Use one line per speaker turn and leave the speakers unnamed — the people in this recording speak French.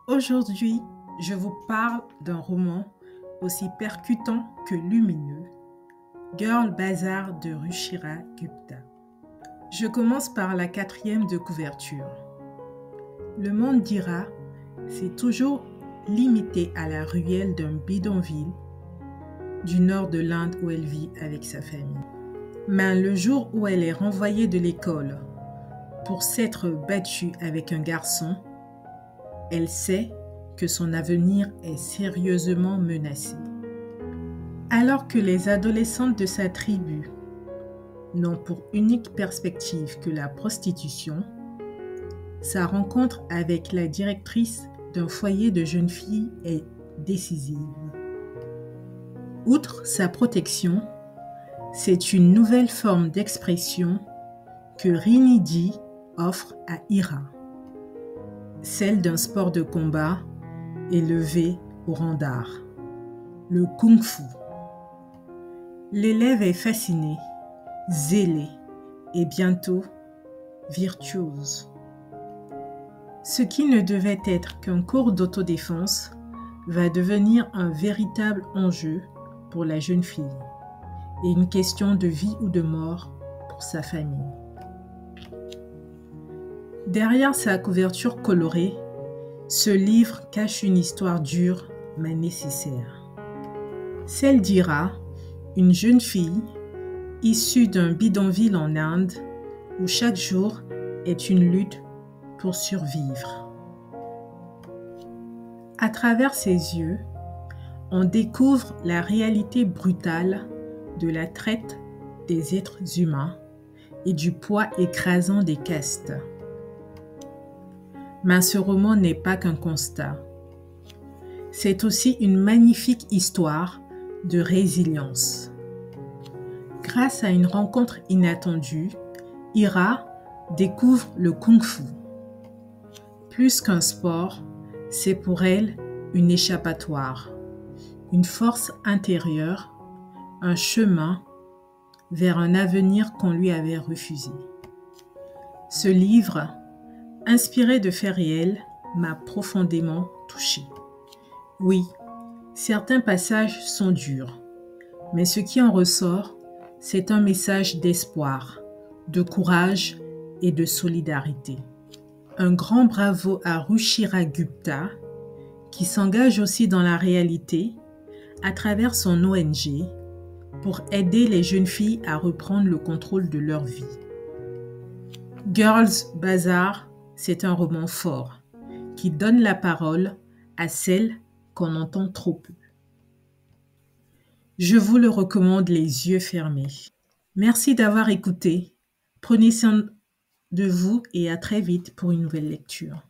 Aujourd'hui, je vous parle d'un roman aussi percutant que lumineux, Girl Bazaar de Ruchira Gupta. Je commence par la 4e de couverture. Le monde d'Ira s'est toujours limité à la ruelle d'un bidonville du nord de l'Inde où elle vit avec sa famille. Mais le jour où elle est renvoyée de l'école pour s'être battue avec un garçon, elle sait que son avenir est sérieusement menacé. Alors que les adolescentes de sa tribu n'ont pour unique perspective que la prostitution, sa rencontre avec la directrice d'un foyer de jeunes filles est décisive. Outre sa protection, c'est une nouvelle forme d'expression que Rinidhi offre à Ira, celle d'un sport de combat élevé au rang d'art, le kung-fu. L'élève est fasciné, zélé et bientôt virtuose. Ce qui ne devait être qu'un cours d'autodéfense va devenir un véritable enjeu pour la jeune fille et une question de vie ou de mort pour sa famille. Derrière sa couverture colorée, ce livre cache une histoire dure mais nécessaire. Celle d'Ira, une jeune fille issue d'un bidonville en Inde où chaque jour est une lutte pour survivre. À travers ses yeux, on découvre la réalité brutale de la traite des êtres humains et du poids écrasant des castes. Mais ce roman n'est pas qu'un constat. C'est aussi une magnifique histoire de résilience. Grâce à une rencontre inattendue, Ira découvre le kung-fu. Plus qu'un sport, c'est pour elle une échappatoire, une force intérieure, un chemin vers un avenir qu'on lui avait refusé. Ce livre, inspiré de faits réels, m'a profondément touchée. Oui, certains passages sont durs, mais ce qui en ressort, c'est un message d'espoir, de courage et de solidarité. Un grand bravo à Ruchira Gupta, qui s'engage aussi dans la réalité à travers son ONG pour aider les jeunes filles à reprendre le contrôle de leur vie. Girl Bazaar, c'est un roman fort qui donne la parole à celles qu'on entend trop peu. Je vous le recommande les yeux fermés. Merci d'avoir écouté. Prenez soin de vous et à très vite pour une nouvelle lecture.